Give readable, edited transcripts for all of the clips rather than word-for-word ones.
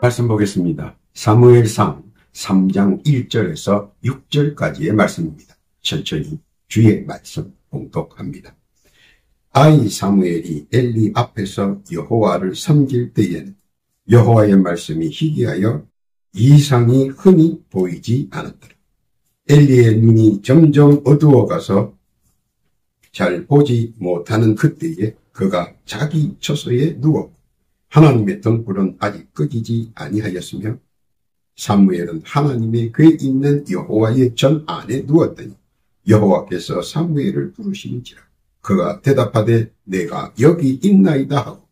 말씀 보겠습니다. 사무엘상 3장 1절에서 6절까지의 말씀입니다. 천천히 주의 말씀 봉독합니다. 아이 사무엘이 엘리 앞에서 여호와를 섬길 때에는 여호와의 말씀이 희귀하여 이상이 흔히 보이지 않았더라. 엘리의 눈이 점점 어두워가서 잘 보지 못하는 그때에 그가 자기 처소에 누워 하나님의 등불은 아직 꺼지지 아니하였으며 사무엘은 하나님의 궤 있는 여호와의 전 안에 누웠더니 여호와께서 사무엘을 부르시는지라. 그가 대답하되 내가 여기 있나이다 하고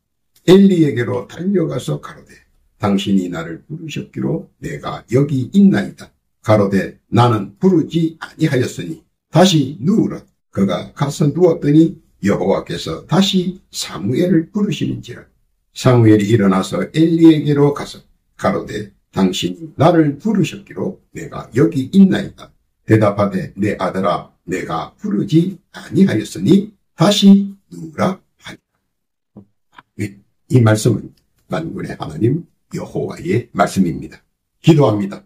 엘리에게로 달려가서 가로되 당신이 나를 부르셨기로 내가 여기 있나이다. 가로되 나는 부르지 아니하였으니 다시 누우라. 그가 가서 누웠더니 여호와께서 다시 사무엘을 부르시는지라. 사무엘이 일어나서 엘리에게로 가서 가로되 당신이 나를 부르셨기로 내가 여기 있나이다. 대답하되 내 아들아 내가 부르지 아니하였으니 다시 누우라 하니라. 이 말씀은 만군의 하나님 여호와의 말씀입니다. 기도합니다.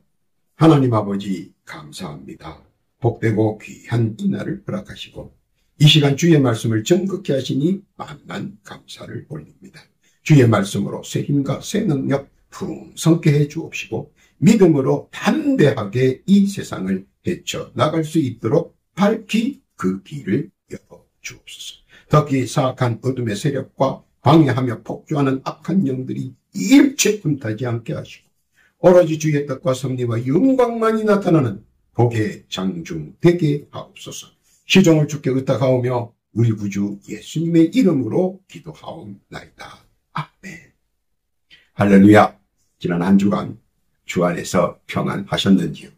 하나님 아버지 감사합니다. 복되고 귀한 이 날을 허락하시고 이 시간 주의 말씀을 정극히 하시니 만만 감사를 올립니다. 주의 말씀으로 새 힘과 새 능력 풍성케 해 주옵시고 믿음으로 담대하게 이 세상을 헤쳐나갈 수 있도록 밝히 그 길을 열어 주옵소서. 특히 사악한 어둠의 세력과 방해하며 폭주하는 악한 영들이 일체 틈타지 않게 하시고 오로지 주의 뜻과 섭리와 영광만이 나타나는 복의 장중 되게 하옵소서. 시종을 주께 의탁하오며 우리 구주 예수님의 이름으로 기도하옵나이다. 아멘. 할렐루야. 지난 한 주간 주 안에서 평안하셨는지요?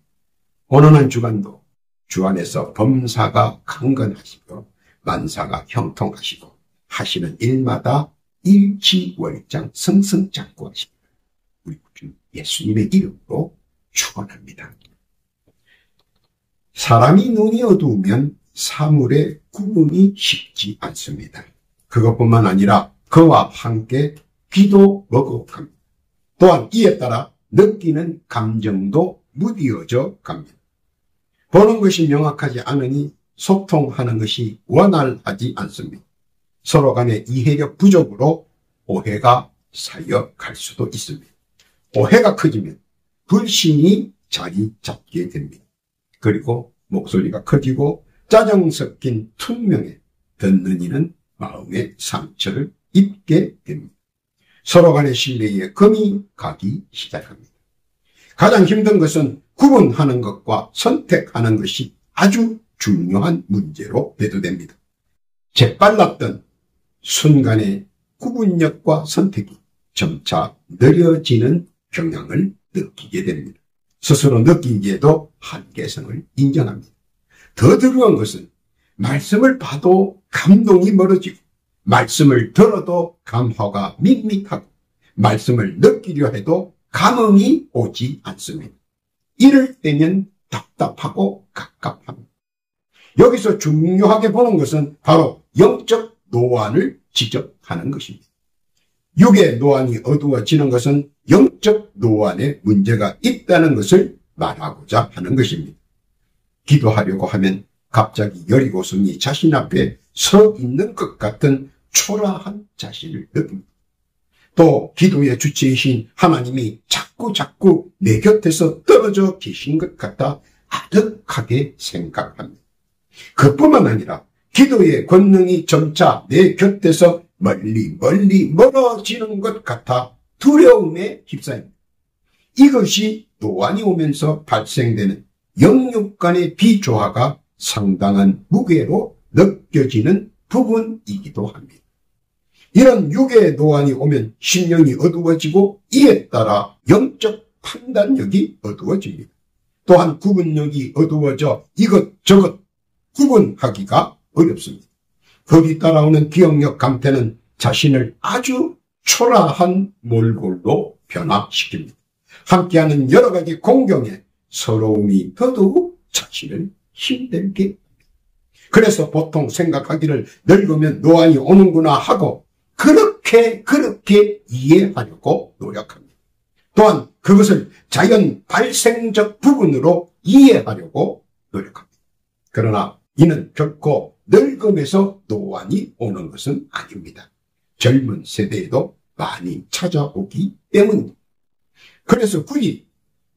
오늘 한 주간도 주 안에서 범사가 강건하시고 만사가 형통하시고 하시는 일마다 일치월장 승승장구하시고 우리 구주 예수님의 이름으로 축원합니다. 사람이 눈이 어두우면 사물의 구분이 쉽지 않습니다. 그것뿐만 아니라 그와 함께 귀도 먹어갑니다. 또한 이에 따라 느끼는 감정도 무뎌져 갑니다. 보는 것이 명확하지 않으니 소통하는 것이 원활하지 않습니다. 서로 간의 이해력 부족으로 오해가 쌓여갈 수도 있습니다. 오해가 커지면 불신이 자리 잡게 됩니다. 그리고 목소리가 커지고 짜증 섞인 퉁명에 듣는 이는 마음의 상처를 입게 됩니다. 서로 간의 신뢰에 금이 가기 시작합니다. 가장 힘든 것은 구분하는 것과 선택하는 것이 아주 중요한 문제로 대두됩니다. 재빨랐던 순간의 구분력과 선택이 점차 느려지는 경향을 느끼게 됩니다. 스스로 느끼기에도 한계성을 인정합니다. 더 두려운 것은 말씀을 봐도 감동이 멀어지고 말씀을 들어도 감화가 밋밋하고 말씀을 느끼려 해도 감흥이 오지 않습니다. 이럴 때면 답답하고 갑갑합니다. 여기서 중요하게 보는 것은 바로 영적 노안을 지적하는 것입니다. 육의 노안이 어두워지는 것은 영적 노안에 문제가 있다는 것을 말하고자 하는 것입니다. 기도하려고 하면 갑자기 여리고성이 자신 앞에 서 있는 것 같은 초라한 자신을 느낍니다. 또 기도의 주체이신 하나님이 자꾸 내 곁에서 떨어져 계신 것 같아 아득하게 생각합니다. 그뿐만 아니라 기도의 권능이 점차 내 곁에서 멀리 멀어지는 것 같아 두려움에 휩싸입니다. 이것이 노안이 오면서 발생되는 영육 간의 비조화가 상당한 무게로 느껴지는 부분이기도 합니다. 이런 육의 노안이 오면 심령이 어두워지고 이에 따라 영적 판단력이 어두워집니다. 또한 구분력이 어두워져 이것저것 구분하기가 어렵습니다. 거기 따라오는 기억력 감퇴는 자신을 아주 초라한 몰골로 변화시킵니다. 함께하는 여러 가지 공경에 서러움이 더더욱 자신을 힘들게 합니다. 그래서 보통 생각하기를 늙으면 노안이 오는구나 하고 그렇게 이해하려고 노력합니다. 또한 그것을 자연 발생적 부분으로 이해하려고 노력합니다. 그러나 이는 결코 늙음에서 노안이 오는 것은 아닙니다. 젊은 세대에도 많이 찾아오기 때문입니다. 그래서 굳이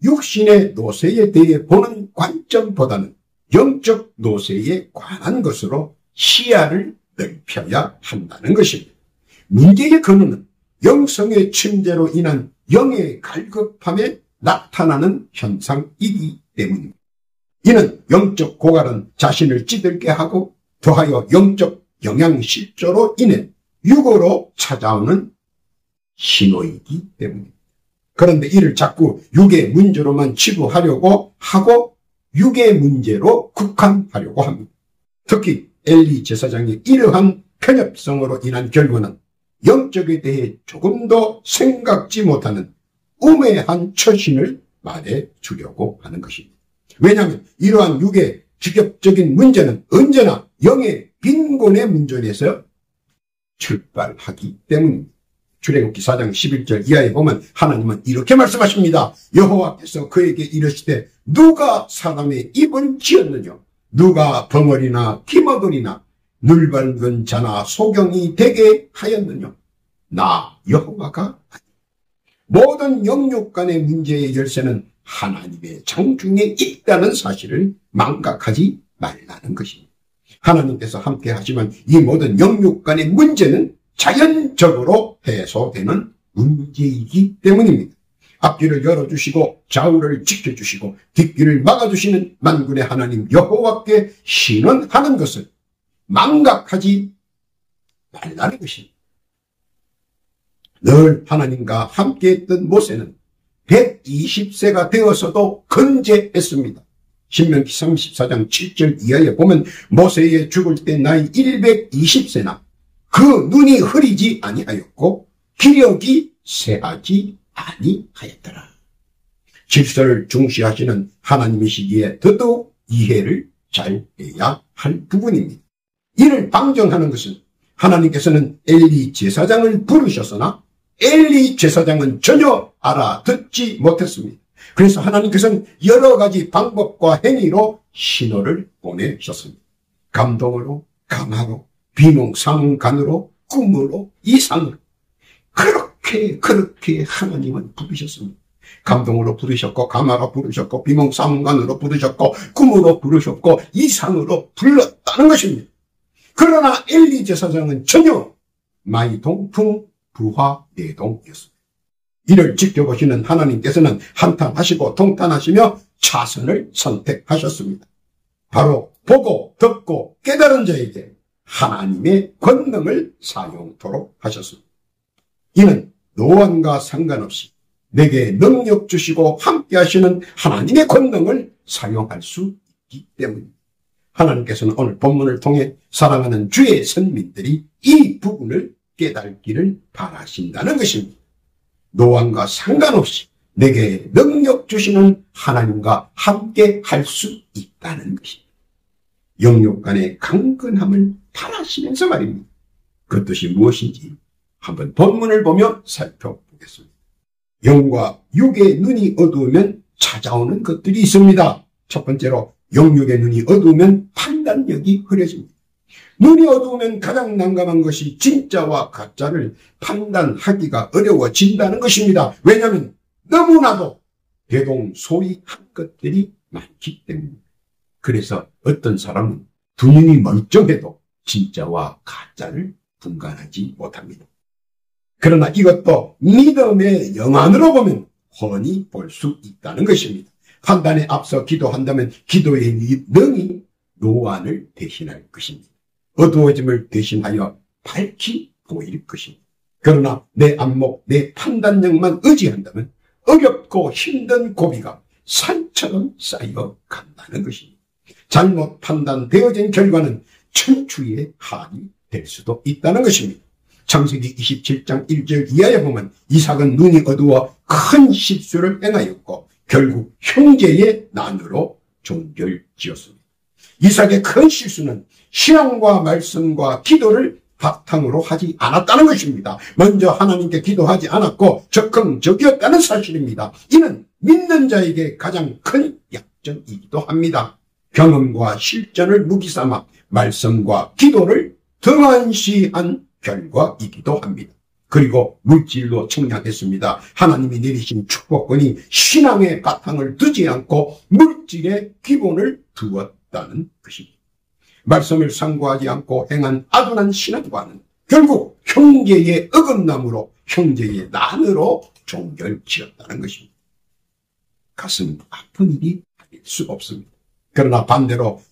육신의 노쇠에 대해 보는 관점보다는 영적 노쇠에 관한 것으로 시야를 넓혀야 한다는 것입니다. 문제의 근원은 영성의 침체로 인한 영의 갈급함에 나타나는 현상이기 때문입니다. 이는 영적 고갈은 자신을 찌들게 하고 더하여 영적 영양실조로 인해 육으로 찾아오는 신호이기 때문입니다. 그런데 이를 자꾸 육의 문제로만 치부하려고 하고 육의 문제로 국한하려고 합니다. 특히 엘리 제사장의 이러한 편협성으로 인한 결과는 영적에 대해 조금도 생각지 못하는 우매한 처신을 말해주려고 하는 것입니다. 왜냐하면 이러한 육의 직접적인 문제는 언제나 영의 빈곤의 문제에서 출발하기 때문입니다. 출애굽기 4장 11절 이하에 보면 하나님은 이렇게 말씀하십니다. 여호와께서 그에게 이르시되 누가 사람의 입을 지었느냐? 누가 벙어리나 기머거리나 눌밟은 자나 소경이 되게 하였느냐? 나 여호와가 아니. 모든 영육 간의 문제의 열쇠는 하나님의 장중에 있다는 사실을 망각하지 말라는 것입니다. 하나님께서 함께 하시면 이 모든 영육 간의 문제는 자연적으로 해소되는 문제이기 때문입니다. 앞뒤를 열어주시고 좌우를 지켜주시고 뒷길을 막아주시는 만군의 하나님 여호와께 신원하는 것을 망각하지 말라는 것입니다. 늘 하나님과 함께했던 모세는 120세가 되어서도 건재했습니다. 신명기 34장 7절 이하에 보면 모세의 죽을 때 나이 120세나 그 눈이 흐리지 아니하였고 기력이 쇠하지 아니하였더라. 질서를 중시하시는 하나님이시기에 더더욱 이해를 잘 해야 할 부분입니다. 이를 방정하는 것은 하나님께서는 엘리 제사장을 부르셨으나 엘리 제사장은 전혀 알아듣지 못했습니다. 그래서 하나님께서는 여러 가지 방법과 행위로 신호를 보내셨습니다. 감동으로, 감화로, 비몽사몽간으로, 꿈으로, 이상으로 그렇게 하나님은 부르셨습니다. 감동으로 부르셨고 감화로 부르셨고 비몽사몽간으로 부르셨고 꿈으로 부르셨고 이상으로 불렀다는 것입니다. 그러나 엘리 제사장은 전혀 마이동풍 부화내동이었습니다. 이를 지켜보시는 하나님께서는 한탄하시고 통탄하시며 차선을 선택하셨습니다. 바로 보고 듣고 깨달은 자에게 하나님의 권능을 사용토록 하셨습니다. 이는 노안과 상관없이 내게 능력 주시고 함께 하시는 하나님의 권능을 사용할 수 있기 때문입니다. 하나님께서는 오늘 본문을 통해 사랑하는 주의 선민들이 이 부분을 깨닫기를 바라신다는 것입니다. 노안과 상관없이 내게 능력 주시는 하나님과 함께 할 수 있다는 것입니다. 영육 간의 강건함을 바라시면서 말입니다. 그 뜻이 무엇인지 한번 본문을 보며 살펴보겠습니다. 영과 육의 눈이 어두우면 찾아오는 것들이 있습니다. 첫 번째로 영육의 눈이 어두우면 판단력이 흐려집니다. 눈이 어두우면 가장 난감한 것이 진짜와 가짜를 판단하기가 어려워진다는 것입니다. 왜냐하면 너무나도 대동소이한 것들이 많기 때문입니다. 그래서 어떤 사람은 두 눈이 멀쩡해도 진짜와 가짜를 분간하지 못합니다. 그러나 이것도 믿음의 영안으로 보면 훤히 볼 수 있다는 것입니다. 판단에 앞서 기도한다면 기도의 능이 노안을 대신할 것입니다. 어두워짐을 대신하여 밝히 보일 것입니다. 그러나 내 안목, 내 판단력만 의지한다면 어렵고 힘든 고비가 산처럼 쌓여 간다는 것입니다. 잘못 판단되어진 결과는 천추의 한이 될 수도 있다는 것입니다. 창세기 27장 1절 이하에 보면 이삭은 눈이 어두워 큰 실수를 행하였고 결국 형제의 난으로 존결지었습니다. 이삭의 큰 실수는 신앙과 말씀과 기도를 바탕으로 하지 않았다는 것입니다. 먼저 하나님께 기도하지 않았고 적극적이었다는 사실입니다. 이는 믿는 자에게 가장 큰 약점이기도 합니다. 경험과 실전을 무기삼아 말씀과 기도를 등한시한 결과이기도 합니다. 그리고 물질로 청량했습니다. 하나님이 내리신 축복권이 신앙의 바탕을 두지 않고 물질의 기본을 두었다는 것입니다. 말씀을 상고하지 않고 행한 아둔한 신앙과는 결국 형제의 어긋남으로 형제의 난으로 종결지었다는 것입니다. 가슴 아픈 일이 아닐 수 없습니다. 그러나 반대로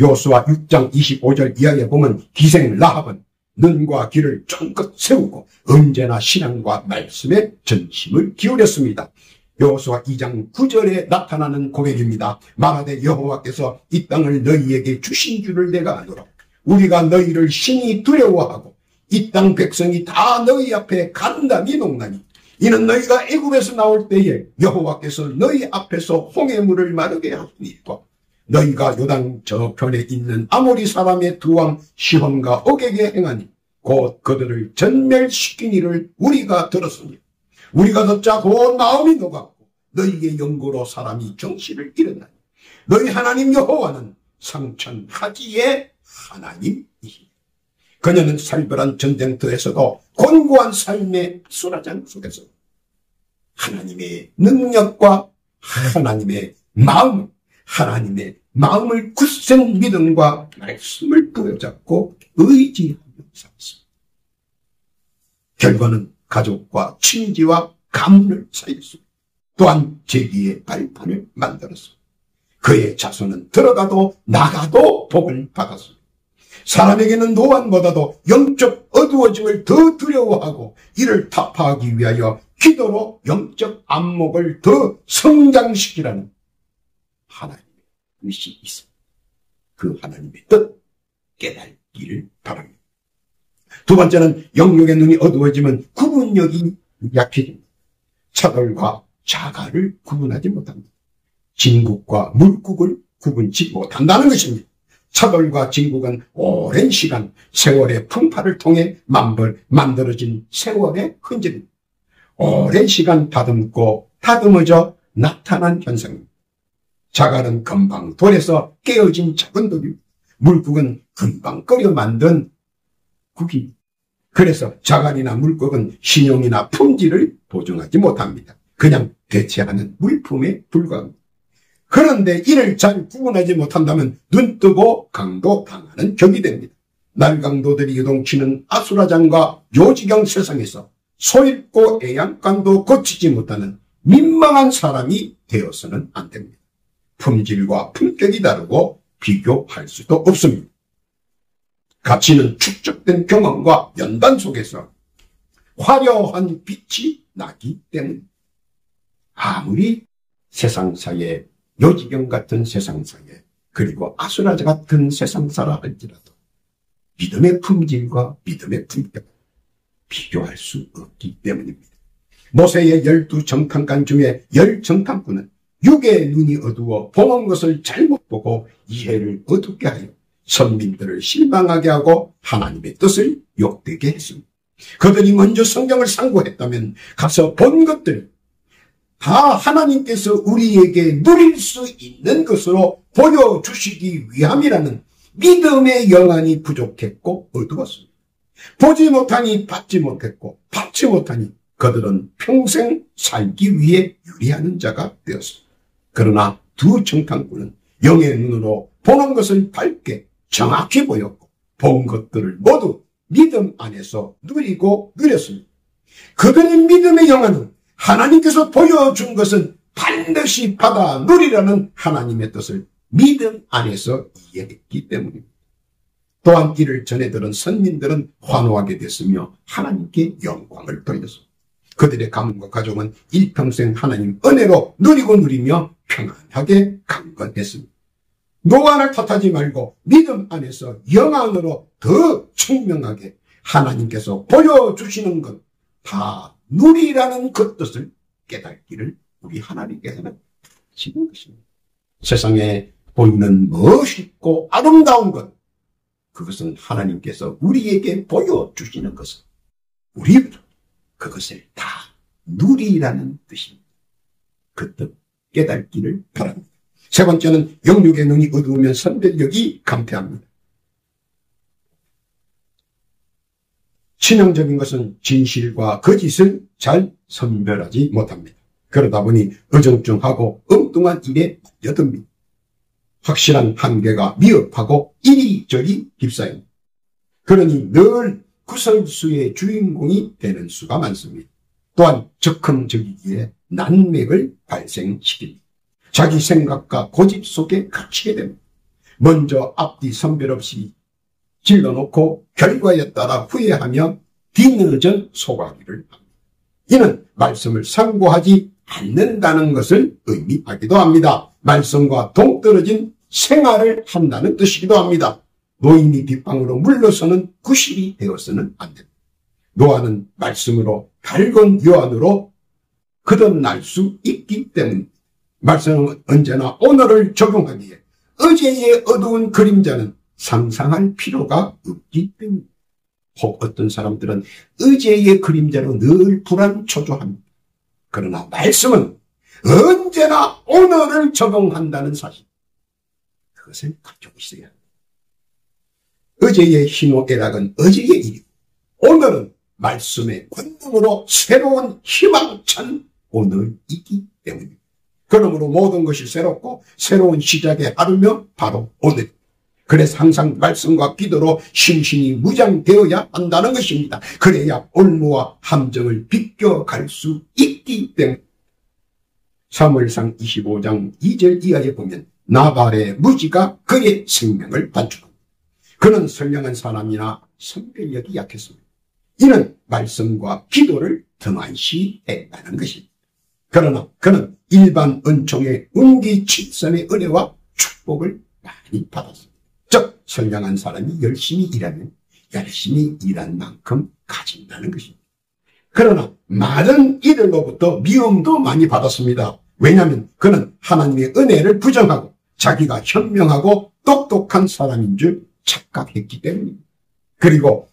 요수아 6장 25절 이하에 보면 기생 라합은 눈과 귀를 쫑긋 세우고 언제나 신앙과 말씀에 전심을 기울였습니다. 여호수아 2장 9절에 나타나는 고백입니다. 말하되 여호와께서 이 땅을 너희에게 주신 줄을 내가 아노라. 우리가 너희를 심히 두려워하고 이 땅 백성이 다 너희 앞에 간담이 녹나니 이는 너희가 애굽에서 나올 때에 여호와께서 너희 앞에서 홍해물을 마르게 하시니까 너희가 요단 저편에 있는 아모리 사람의 두 왕 시혼과 옥에게 행하니 곧 그들을 전멸시키니를 우리가 들었으니 우리가 듣자 곧 마음이 녹았고 너희의 영고로 사람이 정신을 잃었나니 너희 하나님 여호와는 상천하지의 하나님이시니 그녀는 살벌한 전쟁터에서도 곤고한 삶의 수라장 속에서 하나님의 능력과 하나님의 마음을 굳센 믿음과 말씀을 부여잡고 의지하며 살았습니다. 결과는 가족과 친지와 가문을 살렸습니다. 또한 제기의 발판을 만들었습니다. 그의 자손은 들어가도 나가도 복을 받았습니다. 사람에게는 노안보다도 영적 어두워짐을 더 두려워하고 이를 타파하기 위하여 기도로 영적 안목을 더 성장시키라는 하나님의 뜻이 있습니다. 그 하나님의 뜻 깨달기를 바랍니다. 두 번째는 영역의 눈이 어두워지면 구분력이 약해집니다. 차돌과 자갈을 구분하지 못합니다. 진국과 물국을 구분치 못한다는 것입니다. 차돌과 진국은 오랜 시간 세월의 풍파를 통해 만들어진 세월의 흔적입니다. 오랜 시간 다듬어져 나타난 현상입니다. 자갈은 금방 돌에서 깨어진 작은 돌입니다. 물국은 금방 끓여 만든 국입니다. 그래서 자갈이나 물국은 신용이나 품질을 보증하지 못합니다. 그냥 대체하는 물품에 불과합니다. 그런데 이를 잘 구분하지 못한다면 눈뜨고 강도 당하는 격이 됩니다. 날강도들이 요동치는 아수라장과 요지경 세상에서 소잃고 애양간도 고치지 못하는 민망한 사람이 되어서는 안 됩니다. 품질과 품격이 다르고 비교할 수도 없습니다. 가치는 축적된 경험과 연단 속에서 화려한 빛이 나기 때문입니다. 아무리 세상사에 요지경 같은 세상사에 그리고 아수라자 같은 세상사라 할지라도 믿음의 품질과 믿음의 품격 비교할 수 없기 때문입니다. 모세의 12정탐관 중에 10정탐꾼은 육의 눈이 어두워 보는 것을 잘못 보고 이해를 어둡게 하여 선민들을 실망하게 하고 하나님의 뜻을 욕되게 했습니다. 그들이 먼저 성경을 상고했다면 가서 본 것들이 다 하나님께서 우리에게 누릴 수 있는 것으로 보여주시기 위함이라는 믿음의 영안이 부족했고 어두웠습니다. 보지 못하니 받지 못했고 받지 못하니 그들은 평생 살기 위해 유리하는 자가 되었습니다. 그러나 두 정탐꾼은 영의 눈으로 보는 것을 밝게 정확히 보였고 본 것들을 모두 믿음 안에서 누리고 누렸습니다. 그들의 믿음의 영안은 하나님께서 보여준 것은 반드시 받아 누리라는 하나님의 뜻을 믿음 안에서 이해했기 때문입니다. 또한 이를 전해 들은 선민들은 환호하게 됐으며 하나님께 영광을 돌렸습니다. 그들의 가문과 가족은 일평생 하나님 은혜로 누리며 평안하게 강건했습니다. 노안을 탓하지 말고 믿음 안에서 영안으로 더 청명하게 하나님께서 보여주시는 것 다 누리라는 그 뜻을 깨닫기를 우리 하나님께서는 하시는 것입니다. 세상에 보이는 멋있고 아름다운 것 그것은 하나님께서 우리에게 보여주시는 것은 우리는 그것을 다 누리라는 뜻입니다. 그 뜻 깨닫기를 바랍니다. 세 번째는 영육의 눈이 어두우면 선별력이 감퇴합니다. 치명적인 것은 진실과 거짓을 잘 선별하지 못합니다. 그러다 보니 어정쩡하고 엉뚱한 일에 빠져듭니다. 확실한 한계가 미흡하고 이리저리 휩싸입니다. 그러니 늘 구설수의 주인공이 되는 수가 많습니다. 또한 적흥적이기에 난맥을 발생시킵니다. 자기 생각과 고집 속에 갇히게 됩니다. 먼저 앞뒤 선별 없이 질러놓고 결과에 따라 후회하며 뒤늦은 소가기를 합니다. 이는 말씀을 상고하지 않는다는 것을 의미하기도 합니다. 말씀과 동떨어진 생활을 한다는 뜻이기도 합니다. 노인이 뒷방으로 물러서는 구실이 되어서는 안 됩니다. 노아는 말씀으로 밝은 요한으로 거듭날 수 있기 때문입니다. 말씀은 언제나 오늘을 적용하기에 어제의 어두운 그림자는 상상할 필요가 없기 때문입니다. 혹 어떤 사람들은 어제의 그림자로 늘 불안초조합니다. 그러나 말씀은 언제나 오늘을 적용한다는 사실, 그것을 가지고 있어야 합니다. 어제의 희노애락은 어제의 일이고 오늘은 말씀의 권능으로 새로운 희망찬 오늘이기 때문입니다. 그러므로 모든 것이 새롭고 새로운 시작의 하루며 바로 오늘. 그래서 항상 말씀과 기도로 심신이 무장되어야 한다는 것입니다. 그래야 올무와 함정을 비껴갈 수 있기 때문입니다. 사무엘상 25장 2절 이하에 보면 나발의 무지가 그의 생명을 단축합니다. 그는 선량한 사람이나 선별력이 약했습니다. 이는 말씀과 기도를 등한시했다는 것입니다. 그러나 그는 일반 은총의 운기칠선의 은혜와 축복을 많이 받았습니다. 즉 선량한 사람이 열심히 일하면 열심히 일한 만큼 가진다는 것입니다. 그러나 많은 이들로부터 미움도 많이 받았습니다. 왜냐하면 그는 하나님의 은혜를 부정하고 자기가 현명하고 똑똑한 사람인 줄 착각했기 때문입니다. 그리고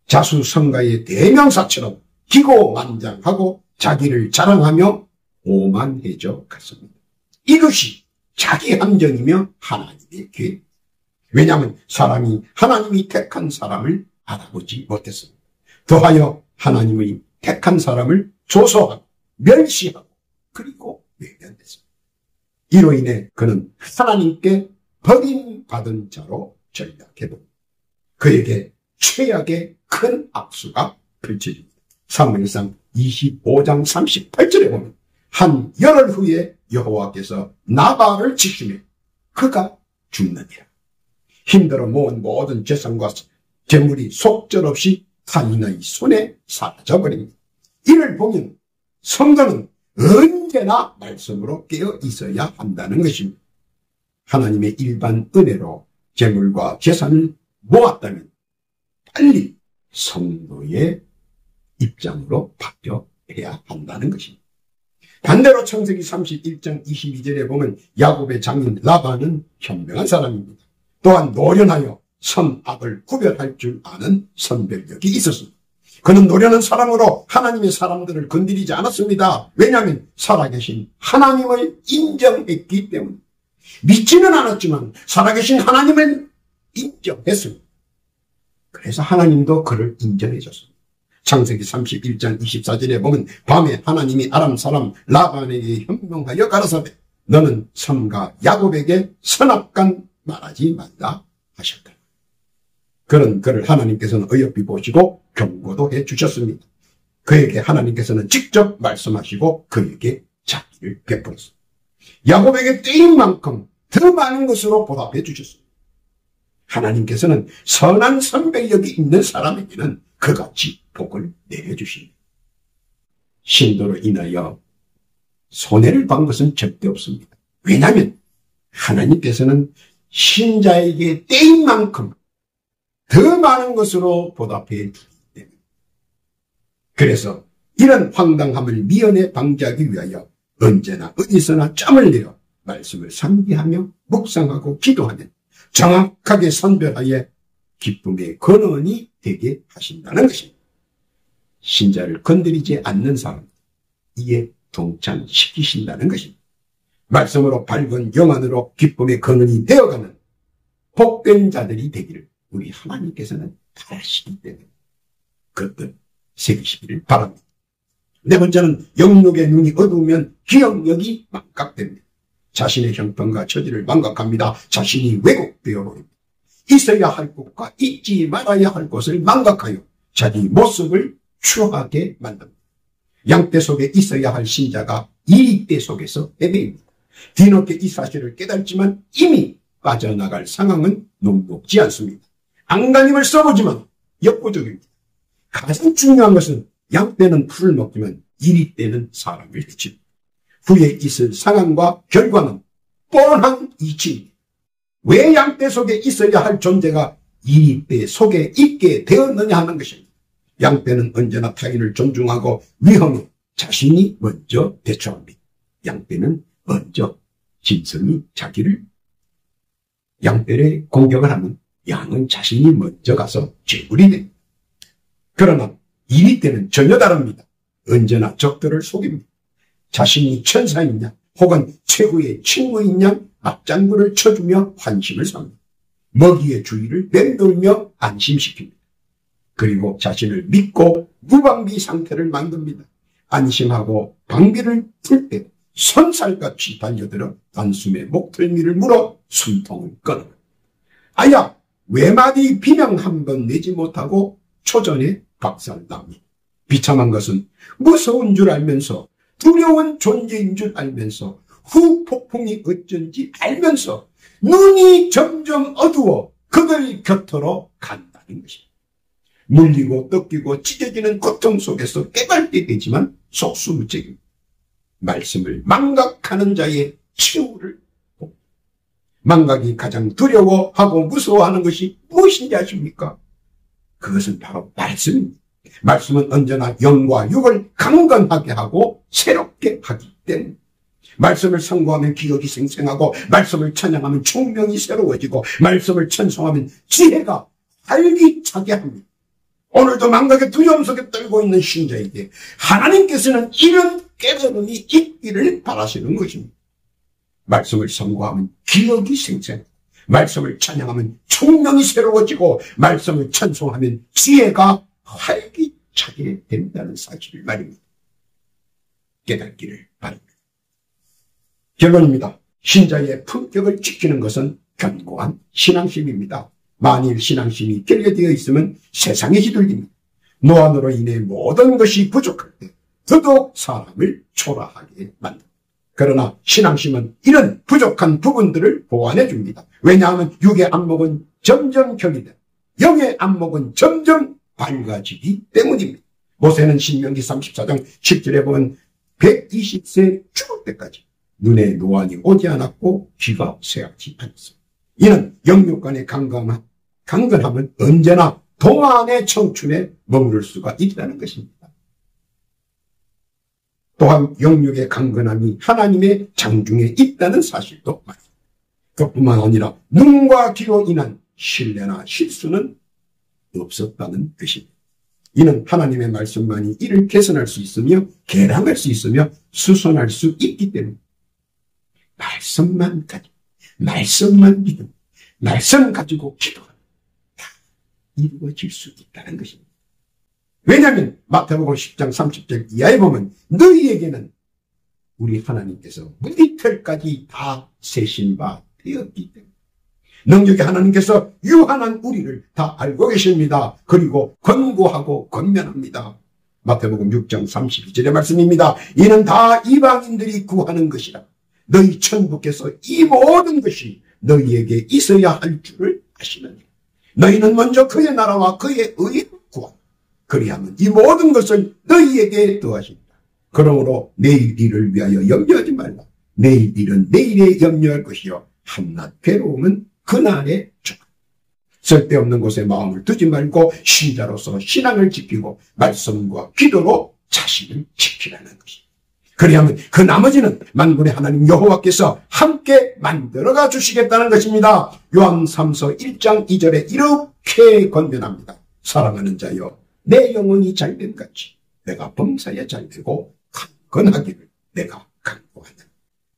자수성가의 대명사처럼 기고만장하고 자기를 자랑하며 오만해져 갔습니다. 이것이 자기 함정이며 하나님의 계획. 왜냐하면 사람이 하나님이 택한 사람을 알아보지 못했습니다. 더하여 하나님의 택한 사람을 조소하고 멸시하고 그리고 외면했습니다. 이로 인해 그는 하나님께 버림받은 자로 전락해버립니다. 그에게 최악의 큰 악수가 펼쳐집니다. 사무엘상 25장 38절에 보면 한 열흘 후에 여호와께서 나발을 치시며 그가 죽느니라. 힘들어 모은 모든 재산과 재물이 속절없이 타인의 손에 사라져버립니다. 이를 보면 성도는 언제나 말씀으로 깨어 있어야 한다는 것입니다. 하나님의 일반 은혜로 재물과 재산을 모았다면 빨리 성도의 입장으로 바뀌어야 한다는 것입니다. 반대로 창세기 31장 22절에 보면 야곱의 장인 라반은 현명한 사람입니다. 또한 노련하여 선악을 구별할 줄 아는 선별력이 있었습니다. 그는 노련한 사람으로 하나님의 사람들을 건드리지 않았습니다. 왜냐하면 살아계신 하나님을 인정했기 때문에. 믿지는 않았지만 살아계신 하나님을 인정했습니다. 그래서 하나님도 그를 인정해 줬습니다. 창세기 31장 24절에 보면 밤에 하나님이 아람 사람 라반에게 현명하여 가라사대 너는 삼가 야곱에게 선악간 말하지 말라 하셨다. 그를 하나님께서는 어여삐 보시고 경고도 해 주셨습니다. 그에게 하나님께서는 직접 말씀하시고 그에게 자기를 베풀었습니다. 야곱에게 떼인 만큼 더 많은 것으로 보답해 주셨습니다. 하나님께서는 선한 선별력이 있는 사람에게는 그같이 복을 내려주십니다. 신도로 인하여 손해를 본 것은 절대 없습니다. 왜냐하면 하나님께서는 신자에게 떼인 만큼 더 많은 것으로 보답해 주기 때문에. 그래서 이런 황당함을 미연에 방지하기 위하여 언제나 어디서나 짬을 내어 말씀을 상기하며 묵상하고 기도하면 정확하게 선별하여 기쁨의 근원이 되게 하신다는 것입니다. 신자를 건드리지 않는 사람, 이에 동참시키신다는 것입니다. 말씀으로 밝은 영안으로 기쁨의 근원이 되어가는 복된 자들이 되기를 우리 하나님께서는 바라시기 때문에 그것들 새기시기를 바랍니다. 네 번째는 영육의 눈이 어두우면 기억력이 망각됩니다. 자신의 형편과 처지를 망각합니다. 자신이 왜곡되어 버립니다. 있어야 할 곳과 있지 말아야 할 곳을 망각하여 자기 모습을 추하게 만듭니다. 양떼 속에 있어야 할 신자가 이리떼 속에서 헤매입니다. 뒤늦게 이 사실을 깨달지만 이미 빠져나갈 상황은 녹록지 않습니다. 안간힘을 써보지만 역부족입니다. 가장 중요한 것은 양떼는 풀을 먹지만 이리떼는 사람을 해칩니다. 후에 있을 상황과 결과는 뻔한 이치입니다. 왜 양떼 속에 있어야 할 존재가 이리떼 속에 있게 되었느냐 하는 것입니다. 양떼는 언제나 타인을 존중하고 위험에 자신이 먼저 대처합니다. 양떼는 먼저 짐승이 자기를 양떼를 공격을 하면 양은 자신이 먼저 가서 제물이 됩니다. 그러나 이리떼는 전혀 다릅니다. 언제나 적들을 속입니다. 자신이 천사이냐 혹은 최고의 친구이냐 맞장구를 쳐주며 환심을 삽니다. 먹이의 주위를 맴돌며 안심시킵니다. 그리고 자신을 믿고 무방비 상태를 만듭니다. 안심하고 방비를 풀 때 선살같이 달려들어 단숨에 목덜미를 물어 숨통을 끊어버립니다. 아야 외마디 비명 한 번 내지 못하고 초전에 박살납니다. 비참한 것은 무서운 줄 알면서 두려운 존재인 줄 알면서 후폭풍이 어쩐지 알면서 눈이 점점 어두워 그들 곁으로 간다는 것입니다. 물리고 뜯기고 찢어지는 고통 속에서 깨닫게 되지만 속수무책입니다. 말씀을 망각하는 자의 치유를 봅니다. 망각이 가장 두려워하고 무서워하는 것이 무엇인지 아십니까? 그것은 바로 말씀입니다. 말씀은 언제나 영과 육을 강건하게 하고 새롭게 하기 때문에 말씀을 상고하면 기억이 생생하고 말씀을 찬양하면 총명이 새로워지고 말씀을 찬송하면 지혜가 활기차게 합니다. 오늘도 망각의 두려움 속에 떨고 있는 신자에게 하나님께서는 이런 깨달음이 있기를 바라시는 것입니다. 말씀을 선고하면 기억이 생생하고 말씀을 찬양하면 총명이 새로워지고 말씀을 찬송하면 지혜가 활기차게 된다는 사실을 말입니다. 깨닫기를 바랍니다. 결론입니다. 신자의 품격을 지키는 것은 견고한 신앙심입니다. 만일 신앙심이 결여되어 있으면 세상에 휘둘립니다. 노안으로 인해 모든 것이 부족할 때 더더욱 사람을 초라하게 만듭니다. 그러나 신앙심은 이런 부족한 부분들을 보완해 줍니다. 왜냐하면 육의 안목은 점점 결이돼 영의 안목은 점점 밝아지기 때문입니다. 모세는 신명기 34장 10절에 보면 120세 죽을 때까지 눈에 노안이 오지 않았고 귀가 쇠하지 않았습니다. 이는 영육간의 강건함은 언제나 동안의 청춘에 머무를 수가 있다는 것입니다. 또한 영육의 강건함이 하나님의 장중에 있다는 사실도 말입니다. 그뿐만 아니라 눈과 귀로 인한 신뢰나 실수는 없었다는 것입니다. 이는 하나님의 말씀만이 이를 개선할 수 있으며 개량할 수 있으며 수선할 수 있기 때문에 말씀만 가지고 말씀만 믿음 말씀 가지고 기도하면 다 이루어질 수 있다는 것입니다. 왜냐하면 마태복음 10장 30절 이하에 보면 너희에게는 우리 하나님께서 무디털까지 다 세신 바 되었기 때문에 능력의 하나님께서 유한한 우리를 다 알고 계십니다. 그리고 권고하고 권면합니다. 마태복음 6장 32절의 말씀입니다. 이는 다 이방인들이 구하는 것이라. 너희 천부께서 이 모든 것이 너희에게 있어야 할 줄을 아시느니라. 너희는 먼저 그의 나라와 그의 의를 구하라. 그리하면 이 모든 것을 너희에게 더하시리라. 그러므로 내일 일을 위하여 염려하지 말라. 내일 일은 내일에 염려할 것이요 한낱 괴로움은 그날에 주. 쓸데없는 곳에 마음을 두지 말고 신자로서 신앙을 지키고 말씀과 기도로 자신을 지키라는 것입니다. 그리하면 그 나머지는 만군의 하나님 여호와께서 함께 만들어가 주시겠다는 것입니다. 요한 3서 1장 2절에 이렇게 건면합니다. 사랑하는 자여, 내 영혼이 잘된 같이 내가 범사에 잘되고 강건하기를 내가 간구하는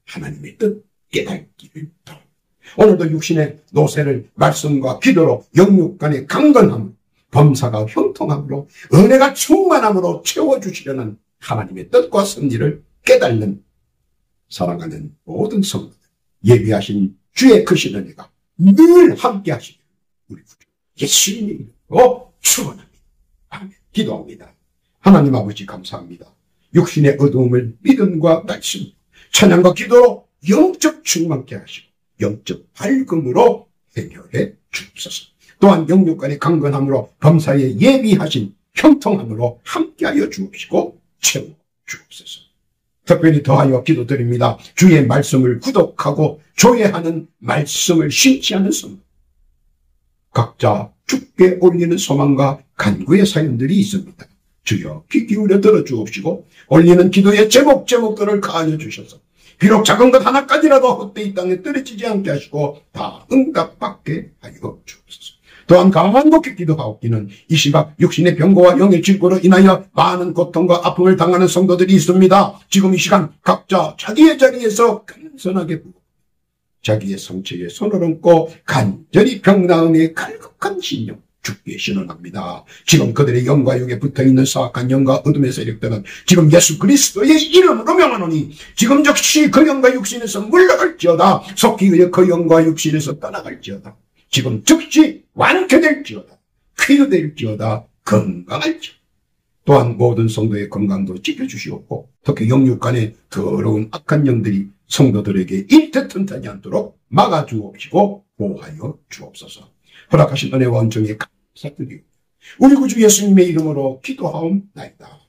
하나님의 뜻 깨닫기를 바랍니다. 오늘도 육신의 노쇠를 말씀과 기도로 영육 간의 강건함, 범사가 형통함으로 은혜가 충만함으로 채워주시려는 하나님의 뜻과 섭리를 깨닫는 사랑하는 모든 성도들, 예비하신 주의 크신 은혜가 늘 함께 하시길 우리 구주 예수님의 이름으로 축원합니다. 아멘. 기도합니다. 하나님 아버지 감사합니다. 육신의 어두움을 믿음과 말씀, 찬양과 기도로 영적 충만케 하시고 영적 밝음으로 해결해 주옵소서. 또한 영육 간의 강건함으로 범사에 예비하신 형통함으로 함께하여 주옵시고 채워 주옵소서. 특별히 더하여 기도드립니다. 주의 말씀을 구독하고 조회하는 말씀을 신취하는 성도, 각자 주께 올리는 소망과 간구의 사연들이 있습니다. 주여 귀 기울여 들어주옵시고 올리는 기도의 제목들을 가하여 주셔서 비록 작은 것 하나까지라도 헛되이 땅에 떨어지지 않게 하시고 다 응답받게 하여 주옵소서. 또한 간곡히 기도하옵기는 이 시각 육신의 병고와 영의 질고로 인하여 많은 고통과 아픔을 당하는 성도들이 있습니다. 지금 이 시간 각자 자기의 자리에서 겸손하게 부어 자기의 성체에 손을 얹고 간절히 병나음의 갈급한 신령 주께 신원합니다. 지금 그들의 영과 육에 붙어있는 사악한 영과 어둠의 세력들은 지금 예수 그리스도의 이름으로 명하노니 지금 즉시 그 영과 육신에서 물러갈지어다. 속히 그 영과 육신에서 떠나갈지어다. 지금 즉시 완쾌될지어다. 쾌유될지어다. 건강할지어다. 또한 모든 성도의 건강도 지켜주시옵고 특히 영육 간의 더러운 악한 영들이 성도들에게 일태튼탄이 않도록 막아주옵시고 보호하여 주옵소서. 허락하신 은혜와 은총에 감사드리고 우리 구주 예수님의 이름으로 기도하옵나이다.